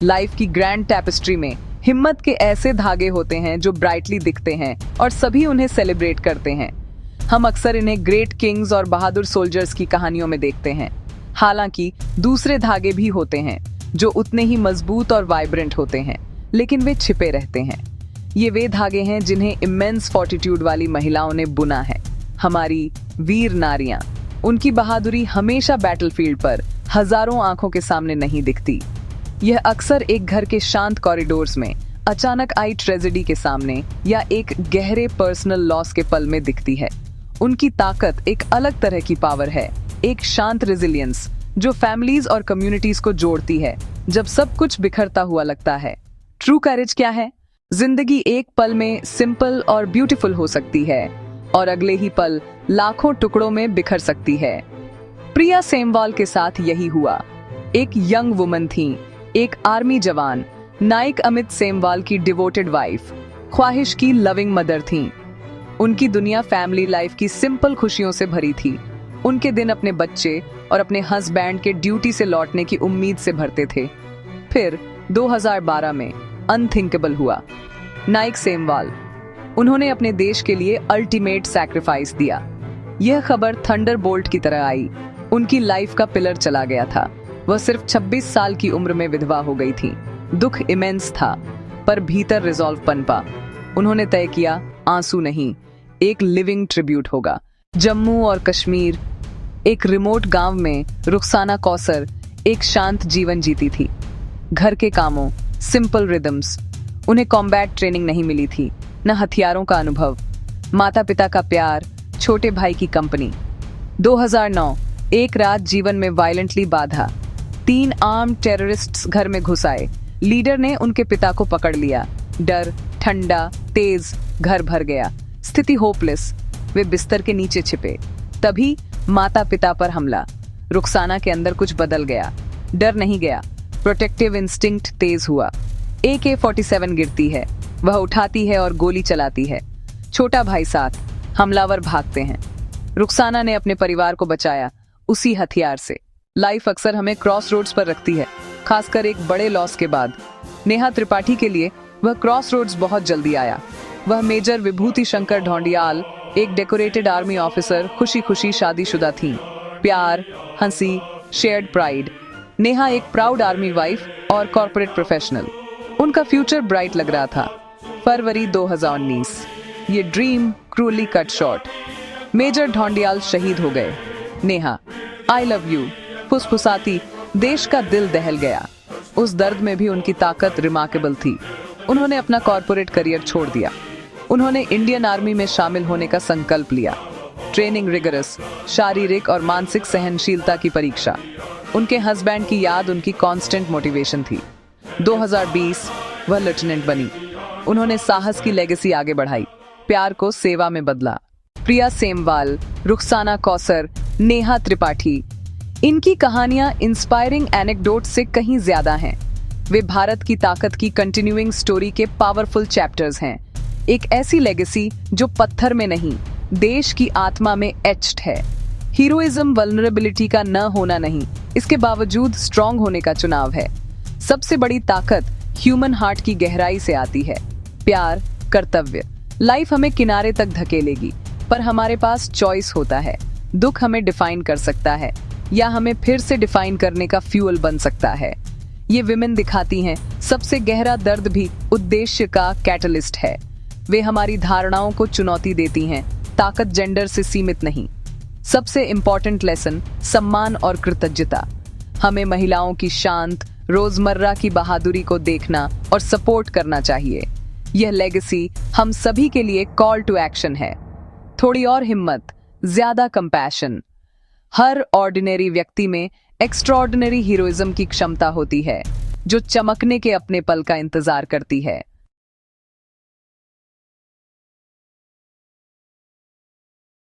Life की grand tapestry में हिम्मत के ऐसे धागे होते हैं जो ब्राइटली दिखते हैं और सभी उन्हें सेलिब्रेट करते हैं। हम अक्सर इन्हें ग्रेट किंग्स और बहादुर सोल्जर्स की कहानियों में देखते हैं। हालांकि दूसरे धागे भी होते हैं जो उतने ही मजबूत और वाइब्रेंट होते हैं, लेकिन वे छिपे रहते हैं। ये वे धागे हैं जिन्हें इमेंस फॉर्टिट्यूड वाली महिलाओं ने बुना है। हमारी वीर नारियां, उनकी बहादुरी हमेशा बैटलफील्ड पर हजारों आंखों के सामने नहीं दिखती। यह अक्सर एक घर के शांत कॉरिडोर्स में अचानक आई ट्रेजेडी के सामने या एक गहरे पर्सनल लॉस के पल में दिखती है। उनकी ताकत एक अलग तरह की पावर है, एक शांत रेजिलियंस जो फैमिलीज और कम्युनिटीज को जोड़ती है जब सब कुछ बिखरता हुआ लगता है। ट्रू करेज क्या है? जिंदगी एक पल में सिंपल और ब्यूटीफुल हो सकती है और अगले ही पल लाखों टुकड़ों में बिखर सकती है। प्रिया सेमवाल के साथ यही हुआ। एक यंग वुमन थी, एक आर्मी जवान, नाइक अमित सेमवाल की डिवोटेड वाइफ, ख्वाहिश की लविंग मदर थी। उनकी दुनिया फैमिली लाइफ की सिंपल खुशियों से भरी थी। उनके दिन अपने बच्चे और अपने हस्बैंड के ड्यूटी से लौटने की उम्मीद से भरते थे। फिर 2012 में अनथिंकेबल हुआ। नाइक सेमवाल, उन्होंने अपने देश के लिए अल्टीमेट सैक्रिफाइस दिया। यह खबर थंडरबोल्ट की तरह आई। उनकी लाइफ का पिलर चला गया था। वह सिर्फ 26 साल की उम्र में विधवा हो गई थी। दुख इमेंस था, पर भीतर रिजॉल्व पनपा। उन्होंने तय किया, आंसू नहीं, एक लिविंग ट्रिब्यूट होगा। जम्मू और कश्मीर, एक रिमोट गांव में रुखसाना कौसर एक शांत जीवन जीती थी। घर के कामों, सिंपल रिदम्स। उन्हें कॉम्बैट ट्रेनिंग नहीं मिली थी, न हथियारों का अनुभव। माता पिता का प्यार, छोटे भाई की कंपनी। 2009 एक रात जीवन में वायलेंटली बाधा। 3 आर्म्ड टेररिस्ट्स घर में घुस आए। लीडर ने उनके पिता को पकड़ लिया। डर, ठंडा, तेज, घर भर गया। स्थिति होपलेस। वे बिस्तर के नीचे छिपे। तभी माता पिता पर हमला। रुखसाना के अंदर कुछ बदल गया। डर नहीं गया, प्रोटेक्टिव इंस्टिंक्ट तेज हुआ। AK-47 गिरती है, वह उठाती है और गोली चलाती है। छोटा भाई साथ, हमलावर भागते हैं। रुखसाना ने अपने परिवार को बचाया उसी हथियार से। लाइफ अक्सर हमें क्रॉस रोड्स पर रखती है, खासकर एक बड़े लॉस के बाद। नेहा त्रिपाठी के लिए वह क्रॉस रोड्स बहुत जल्दी आया। वह मेजर विभूति शंकर ढोंडियाल, एक डेकोरेटेड आर्मी ऑफिसर, खुशी खुशी शादीशुदा थीं। प्यार, हंसी, शेयर्ड प्राइड। नेहा एक प्राउड आर्मी वाइफ और कॉर्पोरेट प्रोफेशनल। उनका फ्यूचर ब्राइट लग रहा था। फरवरी 2019, ये dream cruelly cut short. Major Dhondiyal शहीद हो गए। नेहा, आई लव यू फुसफुसाती, देश का दिल दहल गया। उस दर्द में भी उनकी ताकत रिमार्केबल थी। उन्होंने अपना कॉर्पोरेट करियर छोड़ दिया। उन्होंने इंडियन आर्मी में शामिल होने का संकल्प लिया। ट्रेनिंग रिगरस, शारीरिक और मानसिक सहनशीलता की परीक्षा। उनके हस्बैंड की याद उनकी कांस्टेंट मोटिवेशन थी। 2020 वह लेफ्टिनेंट बनी। उन्होंने साहस की लेगेसी आगे बढ़ाई, प्यार को सेवा में बदला। प्रिया सेमवाल, रुखसाना कौसर, नेहा त्रिपाठी, इनकी कहानियां इंस्पायरिंग एनेक्डोट से कहीं ज्यादा हैं। वे भारत की ताकत की कंटिन्यूइंग स्टोरी के पावरफुल चैप्टर्स हैं। एक ऐसी लेगेसी जो पत्थर में नहीं, देश की आत्मा में एच्ड है। हीरोइज्म वल्नरेबिलिटी का न होना नहीं, इसके बावजूद स्ट्रॉन्ग होने का चुनाव है। सबसे बड़ी ताकत ह्यूमन हार्ट की गहराई से आती है। प्यार, कर्तव्य। लाइफ हमें किनारे तक धकेलेगी, पर हमारे पास चॉइस होता है। दुख हमें डिफाइन कर सकता है या हमें फिर से डिफाइन करने का फ्यूल बन सकता है। ये विमेन दिखाती हैं, सबसे गहरा दर्द भी उद्देश्य का कैटलिस्ट है। वे हमारी धारणाओं को चुनौती देती हैं, ताकत जेंडर से सीमित नहीं। सबसे इंपॉर्टेंट लेसन, सम्मान और कृतज्ञता। हमें महिलाओं की शांत, रोजमर्रा की बहादुरी को देखना और सपोर्ट करना चाहिए। यह लेगेसी हम सभी के लिए कॉल टू एक्शन है। थोड़ी और हिम्मत, ज्यादा कंपैशन। हर ऑर्डिनरी व्यक्ति में एक्स्ट्राऑर्डिनरी हीरोइज्म की क्षमता होती है, जो चमकने के अपने पल का इंतजार करती है।